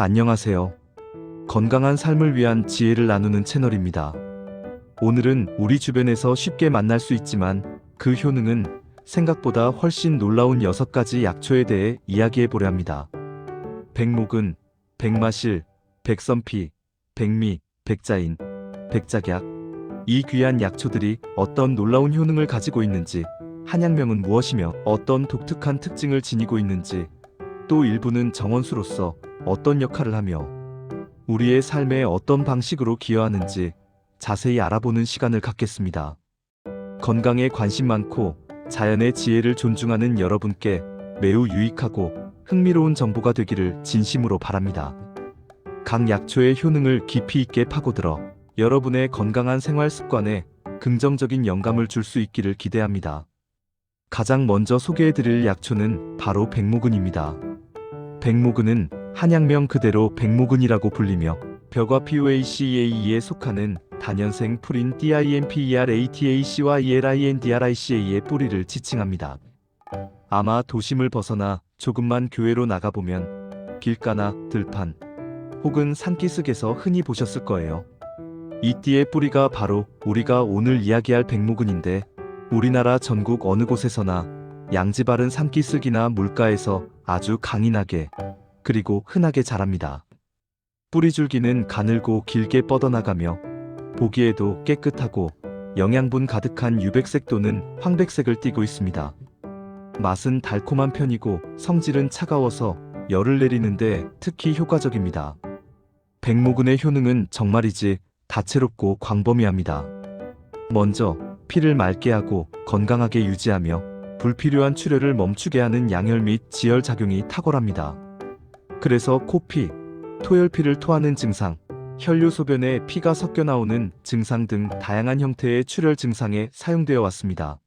안녕하세요. 건강한 삶을 위한 지혜를 나누는 채널입니다. 오늘은 우리 주변에서 쉽게 만날 수 있지만 그 효능은 생각보다 훨씬 놀라운 6가지 약초에 대해 이야기해 보려 합니다. 백목은, 백마실, 백선피, 백미, 백자인, 백작약. 이 귀한 약초들이 어떤 놀라운 효능을 가지고 있는지, 한약명은 무엇이며 어떤 독특한 특징을 지니고 있는지, 또 일부는 정원수로서 어떤 역할을 하며 우리의 삶에 어떤 방식으로 기여하는지 자세히 알아보는 시간을 갖겠습니다. 건강에 관심 많고 자연의 지혜를 존중하는 여러분께 매우 유익하고 흥미로운 정보가 되기를 진심으로 바랍니다. 각 약초의 효능을 깊이 있게 파고들어 여러분의 건강한 생활 습관에 긍정적인 영감을 줄 수 있기를 기대합니다. 가장 먼저 소개해드릴 약초는 바로 백모근입니다. 백모근은 한약명 그대로 백모근이라고 불리며 벽화 POACAE에 속하는 단연생 풀인 DIMPERATAC와 ELINDRICA의 뿌리를 지칭합니다. 아마 도심을 벗어나 조금만 교외로 나가보면 길가나 들판 혹은 산기슭에서 흔히 보셨을 거예요. 이 띠의 뿌리가 바로 우리가 오늘 이야기할 백모근인데, 우리나라 전국 어느 곳에서나 양지 바른 산기슭이나 물가에서 아주 강인하게 그리고 흔하게 자랍니다. 뿌리줄기는 가늘고 길게 뻗어나가며 보기에도 깨끗하고 영양분 가득한 유백색 또는 황백색을 띠고 있습니다. 맛은 달콤한 편이고 성질은 차가워서 열을 내리는데 특히 효과적입니다. 백모근의 효능은 정말이지 다채롭고 광범위합니다. 먼저 피를 맑게 하고 건강하게 유지하며 불필요한 출혈을 멈추게 하는 양혈 및 지혈 작용이 탁월합니다. 그래서 코피, 토혈피를 토하는 증상, 혈류 소변에 피가 섞여 나오는 증상 등 다양한 형태의 출혈 증상에 사용되어 왔습니다.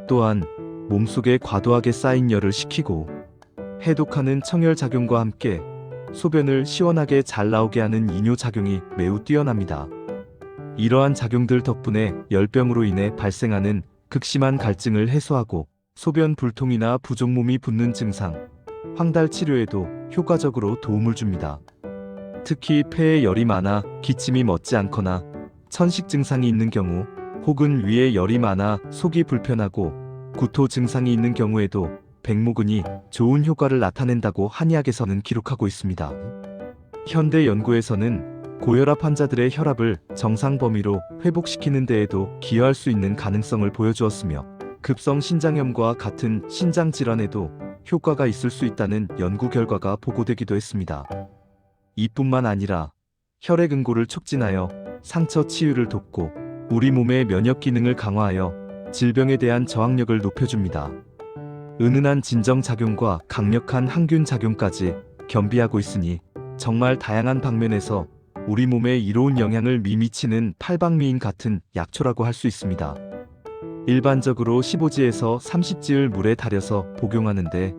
또한 몸속에 과도하게 쌓인 열을 식히고 해독하는 청열 작용과 함께 소변을 시원하게 잘 나오게 하는 이뇨 작용이 매우 뛰어납니다. 이러한 작용들 덕분에 열병으로 인해 발생하는 극심한 갈증을 해소하고 소변 불통이나 부종몸이 붓는 증상, 황달 치료에도 효과적으로 도움을 줍니다. 특히 폐에 열이 많아 기침이 멎지 않거나 천식 증상이 있는 경우, 혹은 위에 열이 많아 속이 불편하고 구토 증상이 있는 경우에도 백모근이 좋은 효과를 나타낸다고 한의학에서는 기록하고 있습니다. 현대 연구에서는 고혈압 환자들의 혈압을 정상 범위로 회복시키는 데에도 기여할 수 있는 가능성을 보여주었으며, 급성 신장염과 같은 신장 질환에도 효과가 있을 수 있다는 연구 결과가 보고되기도 했습니다. 이뿐만 아니라 혈액 응고를 촉진하여 상처 치유를 돕고 우리 몸의 면역 기능을 강화하여 질병에 대한 저항력을 높여줍니다. 은은한 진정 작용과 강력한 항균 작용까지 겸비하고 있으니 정말 다양한 방면에서 우리 몸에 이로운 영향을 미치는 팔방미인 같은 약초라고 할 수 있습니다. 일반적으로 15지에서 30지을 물에 달여서 복용하는데,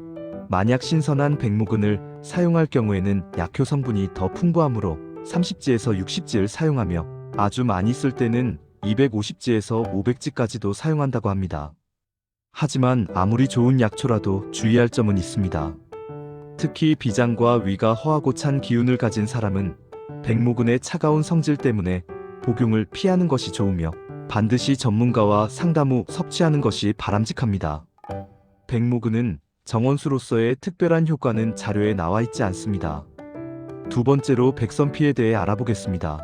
만약 신선한 백모근을 사용할 경우에는 약효 성분이 더 풍부하므로 30지에서 60지를 사용하며 아주 많이 쓸 때는 250지에서 500지까지도 사용한다고 합니다. 하지만 아무리 좋은 약초라도 주의할 점은 있습니다. 특히 비장과 위가 허하고 찬 기운을 가진 사람은 백모근의 차가운 성질 때문에 복용을 피하는 것이 좋으며 반드시 전문가와 상담 후 섭취하는 것이 바람직합니다. 백모근은 정원수로서의 특별한 효과는 자료에 나와 있지 않습니다. 두 번째로 백선피에 대해 알아보겠습니다.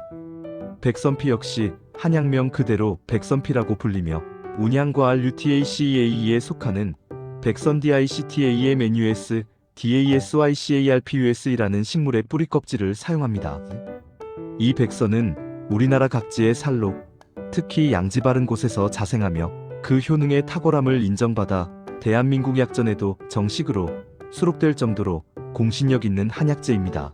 백선피 역시 한약명 그대로 백선피라고 불리며 운양과 RUTACAE에 속하는 백선DICTAEMNUS DASYCARPUS이라는 식물의 뿌리 껍질을 사용합니다. 이 백선은 우리나라 각지의 살록, 특히 양지 바른 곳에서 자생하며 그 효능의 탁월함을 인정받아 대한민국 약전에도 정식으로 수록될 정도로 공신력 있는 한약재입니다.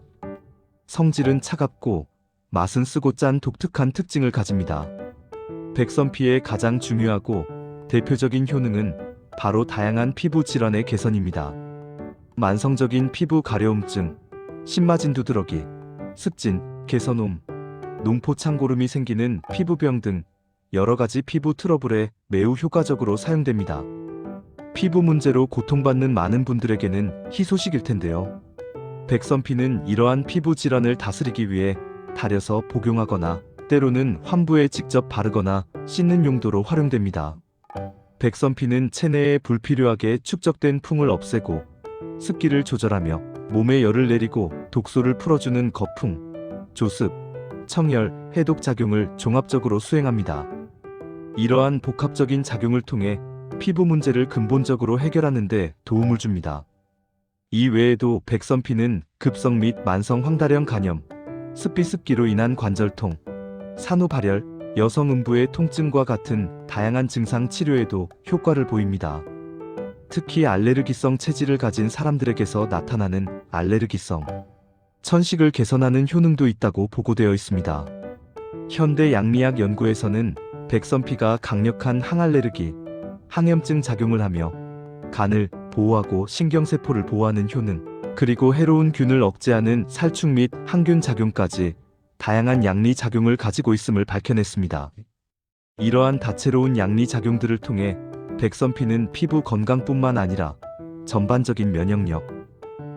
성질은 차갑고 맛은 쓰고 짠 독특한 특징을 가집니다. 백선피의 가장 중요하고 대표적인 효능은 바로 다양한 피부 질환의 개선입니다. 만성적인 피부 가려움증, 신마진 두드러기, 습진, 개선홈, 농포 창고름이 생기는 피부병 등 여러가지 피부 트러블에 매우 효과적으로 사용됩니다. 피부 문제로 고통받는 많은 분들에게는 희소식일 텐데요. 백선피는 이러한 피부 질환을 다스리기 위해 달여서 복용하거나 때로는 환부에 직접 바르거나 씻는 용도로 활용됩니다. 백선피는 체내에 불필요하게 축적된 풍을 없애고 습기를 조절하며 몸에 열을 내리고 독소를 풀어주는 거풍, 조습, 청열, 해독 작용을 종합적으로 수행합니다. 이러한 복합적인 작용을 통해 피부 문제를 근본적으로 해결하는 데 도움을 줍니다. 이 외에도 백선피는 급성 및 만성 황달형 간염, 습비습기로 인한 관절통, 산후발열, 여성 음부의 통증과 같은 다양한 증상 치료에도 효과를 보입니다. 특히 알레르기성 체질을 가진 사람들에게서 나타나는 알레르기성 천식을 개선하는 효능도 있다고 보고되어 있습니다. 현대 양리학 연구에서는 백선피가 강력한 항알레르기, 항염증 작용을 하며 간을 보호하고 신경세포를 보호하는 효능, 그리고 해로운 균을 억제하는 살충 및 항균 작용까지 다양한 양리 작용을 가지고 있음을 밝혀냈습니다. 이러한 다채로운 양리 작용들을 통해 백선피는 피부 건강뿐만 아니라 전반적인 면역력,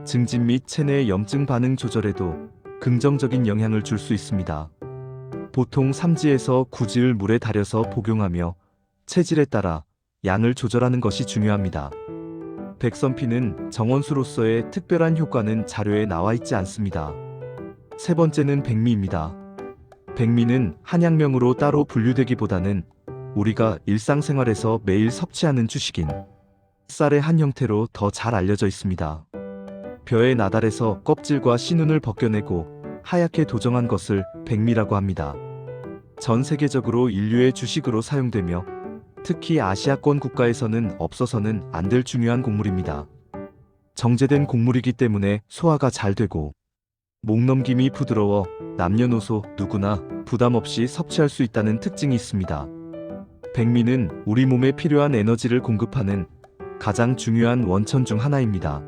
증진 및 체내 염증 반응 조절에도 긍정적인 영향을 줄 수 있습니다. 보통 3지에서 9지을 물에 달여서 복용하며 체질에 따라 양을 조절하는 것이 중요합니다. 백선피는 정원수로서의 특별한 효과는 자료에 나와 있지 않습니다. 세 번째는 백미입니다. 백미는 한약명으로 따로 분류되기보다는 우리가 일상생활에서 매일 섭취하는 주식인 쌀의 한 형태로 더 잘 알려져 있습니다. 벼의 나달에서 껍질과 씨눈을 벗겨내고 하얗게 도정한 것을 백미라고 합니다. 전 세계적으로 인류의 주식으로 사용되며 특히 아시아권 국가에서는 없어서는 안 될 중요한 곡물입니다. 정제된 곡물이기 때문에 소화가 잘 되고 목넘김이 부드러워 남녀노소 누구나 부담 없이 섭취할 수 있다는 특징이 있습니다. 백미는 우리 몸에 필요한 에너지를 공급하는 가장 중요한 원천 중 하나입니다.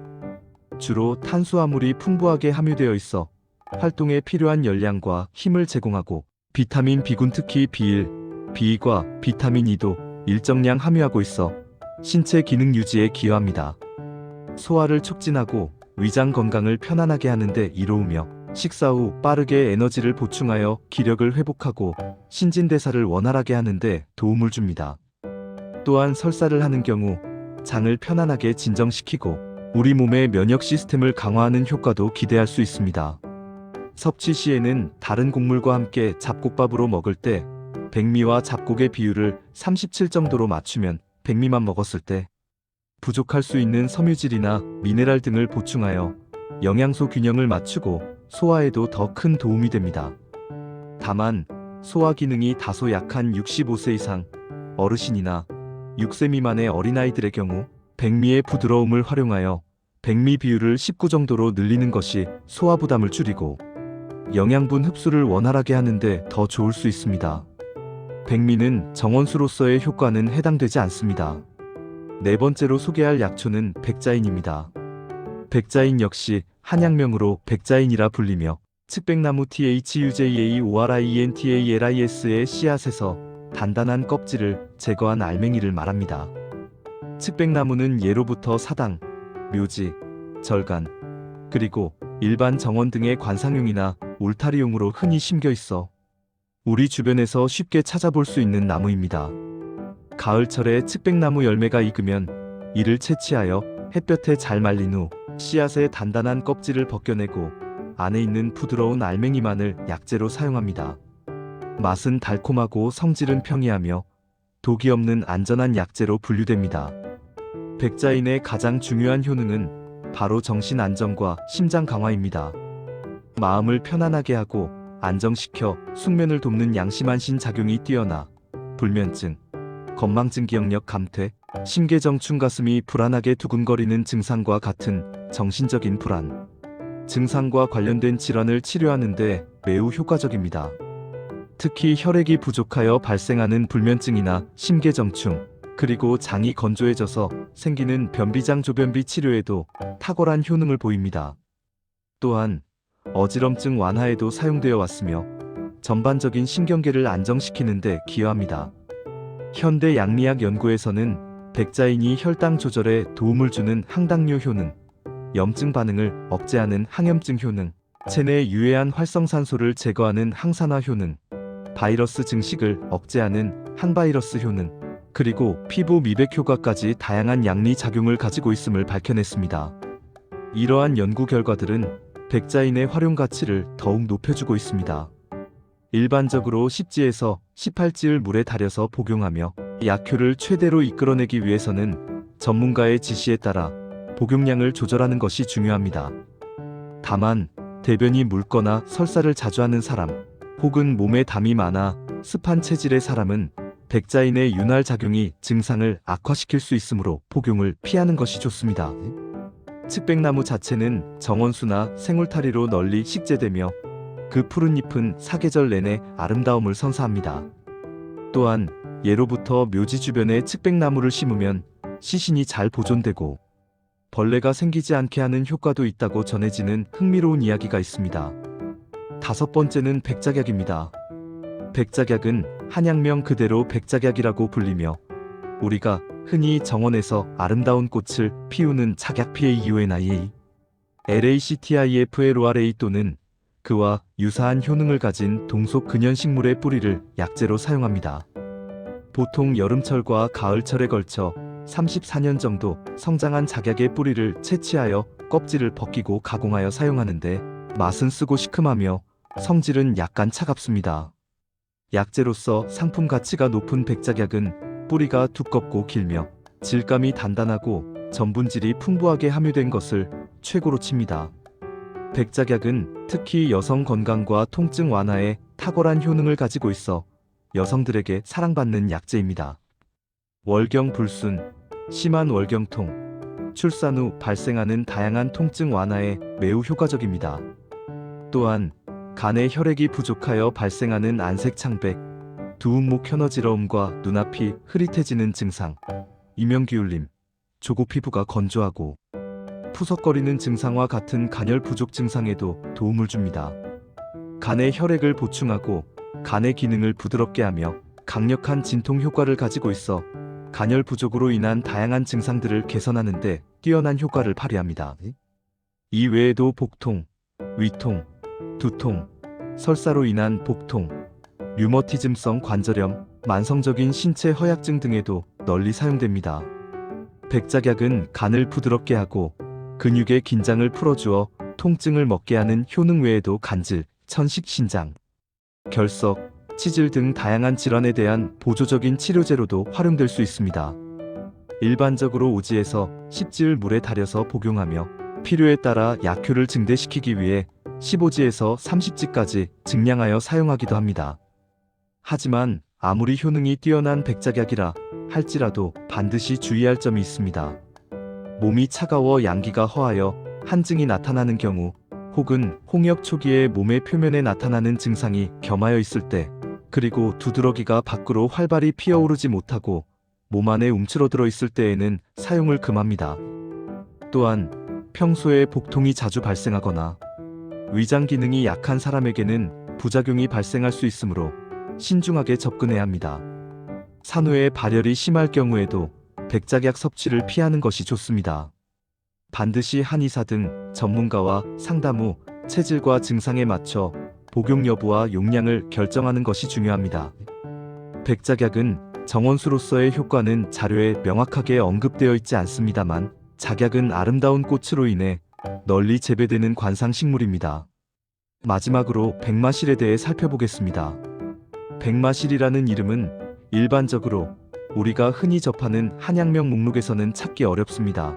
주로 탄수화물이 풍부하게 함유되어 있어 활동에 필요한 열량과 힘을 제공하고 비타민 B군 특히 B1, B2과 비타민 E도 일정량 함유하고 있어 신체 기능 유지에 기여합니다. 소화를 촉진하고 위장 건강을 편안하게 하는데 이로우며 식사 후 빠르게 에너지를 보충하여 기력을 회복하고 신진대사를 원활하게 하는데 도움을 줍니다. 또한 설사를 하는 경우 장을 편안하게 진정시키고 우리 몸의 면역 시스템을 강화하는 효과도 기대할 수 있습니다. 섭취 시에는 다른 곡물과 함께 잡곡밥으로 먹을 때 백미와 잡곡의 비율을 37 정도로 맞추면 백미만 먹었을 때 부족할 수 있는 섬유질이나 미네랄 등을 보충하여 영양소 균형을 맞추고 소화에도 더 큰 도움이 됩니다. 다만 소화 기능이 다소 약한 65세 이상 어르신이나 6세 미만의 어린아이들의 경우 백미의 부드러움을 활용하여 백미 비율을 19 정도로 늘리는 것이 소화 부담을 줄이고 영양분 흡수를 원활하게 하는데 더 좋을 수 있습니다. 백미는 정원수로서의 효과는 해당되지 않습니다. 네 번째로 소개할 약초는 백자인입니다. 백자인 역시 한약명으로 백자인이라 불리며 측백나무 THUJAORIENTALIS의 씨앗에서 단단한 껍질을 제거한 알맹이를 말합니다. 측백나무는 예로부터 사당, 묘지, 절간, 그리고 일반 정원 등의 관상용이나 울타리용으로 흔히 심겨 있어 우리 주변에서 쉽게 찾아볼 수 있는 나무입니다. 가을철에 측백나무 열매가 익으면 이를 채취하여 햇볕에 잘 말린 후 씨앗의 단단한 껍질을 벗겨내고 안에 있는 부드러운 알맹이만을 약재로 사용합니다. 맛은 달콤하고 성질은 평이하며 독이 없는 안전한 약재로 분류됩니다. 백자인의 가장 중요한 효능은 바로 정신 안정과 심장 강화입니다. 마음을 편안하게 하고 안정시켜 숙면을 돕는 양심안신 작용이 뛰어나 불면증, 건망증 기억력 감퇴, 심계정충 가슴이 불안하게 두근거리는 증상과 같은 정신적인 불안, 증상과 관련된 질환을 치료하는 데 매우 효과적입니다. 특히 혈액이 부족하여 발생하는 불면증이나 심계정충, 그리고 장이 건조해져서 생기는 변비장 조변비 치료에도 탁월한 효능을 보입니다. 또한 어지럼증 완화에도 사용되어 왔으며 전반적인 신경계를 안정시키는 데 기여합니다. 현대 양리학 연구에서는 백자인이 혈당 조절에 도움을 주는 항당뇨 효능, 염증 반응을 억제하는 항염증 효능, 체내 유해한 활성산소를 제거하는 항산화 효능, 바이러스 증식을 억제하는 항바이러스 효능, 그리고 피부 미백 효과까지 다양한 양리 작용을 가지고 있음을 밝혀냈습니다. 이러한 연구 결과들은 백자인의 활용 가치를 더욱 높여주고 있습니다. 일반적으로 10지에서 18지을 물에 달여서 복용하며 약효를 최대로 이끌어내기 위해서는 전문가의 지시에 따라 복용량을 조절하는 것이 중요합니다. 다만 대변이 묽거나 설사를 자주 하는 사람, 혹은 몸에 담이 많아 습한 체질의 사람은 백자인의 윤활 작용이 증상을 악화시킬 수 있으므로 복용을 피하는 것이 좋습니다. 측백나무 자체는 정원수나 생울타리로 널리 식재되며 그 푸른 잎은 사계절 내내 아름다움을 선사합니다. 또한 예로부터 묘지 주변에 측백나무를 심으면 시신이 잘 보존되고 벌레가 생기지 않게 하는 효과도 있다고 전해지는 흥미로운 이야기가 있습니다. 5번째는 백작약입니다. 백작약은 한약명 그대로 백작약이라고 불리며 우리가 흔히 정원에서 아름다운 꽃을 피우는 작약PAUNIA, LACTIFLORA 또는 그와 유사한 효능을 가진 동속 근현식물의 뿌리를 약재로 사용합니다. 보통 여름철과 가을철에 걸쳐 34년 정도 성장한 작약의 뿌리를 채취하여 껍질을 벗기고 가공하여 사용하는데 맛은 쓰고 시큼하며 성질은 약간 차갑습니다. 약재로서 상품 가치가 높은 백작약은 뿌리가 두껍고 길며 질감이 단단하고 전분질이 풍부하게 함유된 것을 최고로 칩니다. 백작약은 특히 여성 건강과 통증 완화에 탁월한 효능을 가지고 있어 여성들에게 사랑받는 약재입니다. 월경 불순, 심한 월경통, 출산 후 발생하는 다양한 통증 완화에 매우 효과적입니다. 또한 간에 혈액이 부족하여 발생하는 안색창백, 두음목 현어지러움과 눈앞이 흐릿해지는 증상, 이명기울림, 조고 피부가 건조하고 푸석거리는 증상과 같은 간열 부족 증상에도 도움을 줍니다. 간의 혈액을 보충하고 간의 기능을 부드럽게 하며 강력한 진통 효과를 가지고 있어 간열 부족으로 인한 다양한 증상들을 개선하는 데 뛰어난 효과를 발휘합니다. 이 외에도 복통, 위통, 두통, 설사로 인한 복통, 류머티즘성 관절염, 만성적인 신체 허약증 등에도 널리 사용됩니다. 백작약은 간을 부드럽게 하고 근육의 긴장을 풀어주어 통증을 먹게 하는 효능 외에도 간질, 천식 신장, 결석, 치질 등 다양한 질환에 대한 보조적인 치료제로도 활용될 수 있습니다. 일반적으로 5지에서 10지을 물에 달여서 복용하며 필요에 따라 약효를 증대시키기 위해 15지에서 30지까지 증량하여 사용하기도 합니다. 하지만 아무리 효능이 뛰어난 백작약이라 할지라도 반드시 주의할 점이 있습니다. 몸이 차가워 양기가 허하여 한증이 나타나는 경우 혹은 홍역 초기에 몸의 표면에 나타나는 증상이 겸하여 있을 때, 그리고 두드러기가 밖으로 활발히 피어오르지 못하고 몸 안에 움츠러들어 있을 때에는 사용을 금합니다. 또한 평소에 복통이 자주 발생하거나 위장 기능이 약한 사람에게는 부작용이 발생할 수 있으므로 신중하게 접근해야 합니다. 산후에 발열이 심할 경우에도 백작약 섭취를 피하는 것이 좋습니다. 반드시 한의사 등 전문가와 상담 후 체질과 증상에 맞춰 복용 여부와 용량을 결정하는 것이 중요합니다. 백작약은 정원수로서의 효과는 자료에 명확하게 언급되어 있지 않습니다만 작약은 아름다운 꽃으로 인해 널리 재배되는 관상식물입니다. 마지막으로 백마실에 대해 살펴보겠습니다. 백마실이라는 이름은 일반적으로 우리가 흔히 접하는 한약명 목록에서는 찾기 어렵습니다.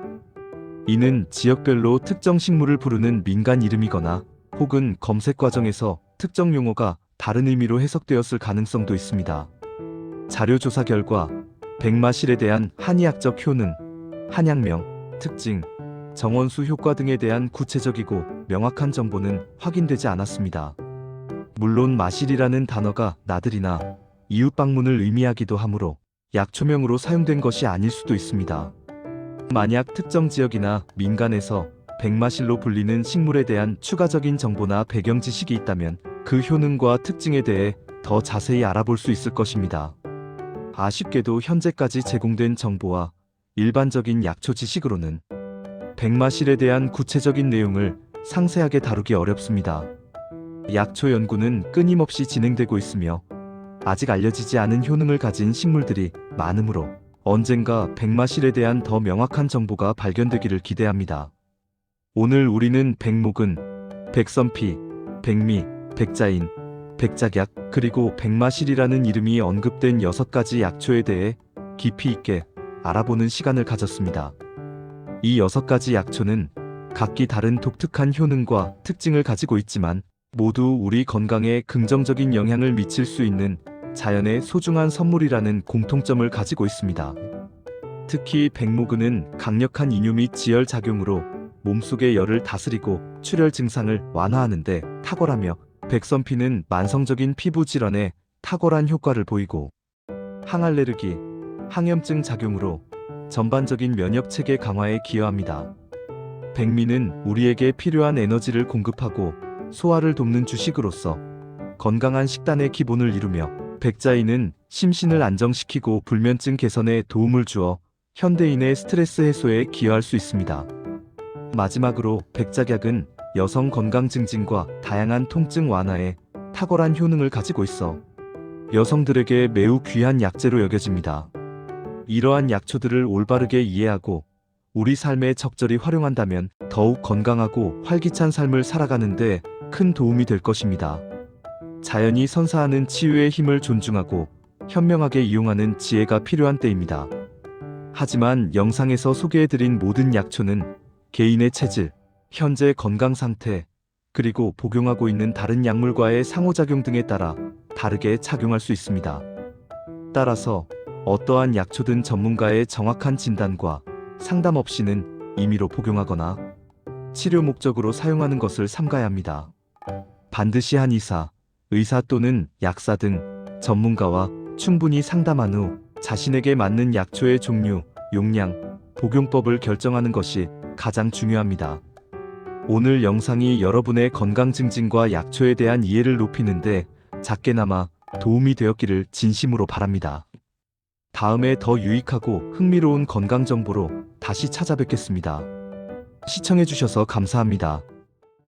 이는 지역별로 특정 식물을 부르는 민간 이름이거나 혹은 검색 과정에서 특정 용어가 다른 의미로 해석되었을 가능성도 있습니다. 자료 조사 결과 백마실에 대한 한의학적 효능, 한약명, 특징, 정원수 효과 등에 대한 구체적이고 명확한 정보는 확인되지 않았습니다. 물론 마실이라는 단어가 나들이나 이웃 방문을 의미하기도 하므로 약초명으로 사용된 것이 아닐 수도 있습니다. 만약 특정 지역이나 민간에서 백마실로 불리는 식물에 대한 추가적인 정보나 배경 지식이 있다면 그 효능과 특징에 대해 더 자세히 알아볼 수 있을 것입니다. 아쉽게도 현재까지 제공된 정보와 일반적인 약초 지식으로는 백마실에 대한 구체적인 내용을 상세하게 다루기 어렵습니다. 약초 연구는 끊임없이 진행되고 있으며 아직 알려지지 않은 효능을 가진 식물들이 많으므로 언젠가 백마실에 대한 더 명확한 정보가 발견되기를 기대합니다. 오늘 우리는 백목은, 백선피, 백미, 백자인, 백작약, 그리고 백마실이라는 이름이 언급된 6가지 약초에 대해 깊이 있게 알아보는 시간을 가졌습니다. 이 6가지 약초는 각기 다른 독특한 효능과 특징을 가지고 있지만 모두 우리 건강에 긍정적인 영향을 미칠 수 있는 자연의 소중한 선물이라는 공통점을 가지고 있습니다. 특히 백목은은 강력한 이뇨 및 지열 작용으로 몸속의 열을 다스리고 출혈 증상을 완화하는데 탁월하며, 백선피는 만성적인 피부 질환에 탁월한 효과를 보이고 항알레르기, 항염증 작용으로 전반적인 면역 체계 강화에 기여합니다. 백미는 우리에게 필요한 에너지를 공급하고 소화를 돕는 주식으로서 건강한 식단의 기본을 이루며, 백자인은 심신을 안정시키고 불면증 개선에 도움을 주어 현대인의 스트레스 해소에 기여할 수 있습니다. 마지막으로 백작약은 여성 건강 증진과 다양한 통증 완화에 탁월한 효능을 가지고 있어 여성들에게 매우 귀한 약재로 여겨집니다. 이러한 약초들을 올바르게 이해하고 우리 삶에 적절히 활용한다면 더욱 건강하고 활기찬 삶을 살아가는 데 큰 도움이 될 것입니다. 자연이 선사하는 치유의 힘을 존중하고 현명하게 이용하는 지혜가 필요한 때입니다. 하지만 영상에서 소개해드린 모든 약초는 개인의 체질, 현재 건강 상태, 그리고 복용하고 있는 다른 약물과의 상호작용 등에 따라 다르게 작용할 수 있습니다. 따라서 어떠한 약초든 전문가의 정확한 진단과 상담 없이는 임의로 복용하거나 치료 목적으로 사용하는 것을 삼가야 합니다. 반드시 한의사, 의사 또는 약사 등 전문가와 충분히 상담한 후 자신에게 맞는 약초의 종류, 용량, 복용법을 결정하는 것이 가장 중요합니다. 오늘 영상이 여러분의 건강 증진과 약초에 대한 이해를 높이는데 작게나마 도움이 되었기를 진심으로 바랍니다. 다음에 더 유익하고 흥미로운 건강 정보로 다시 찾아뵙겠습니다. 시청해주셔서 감사합니다.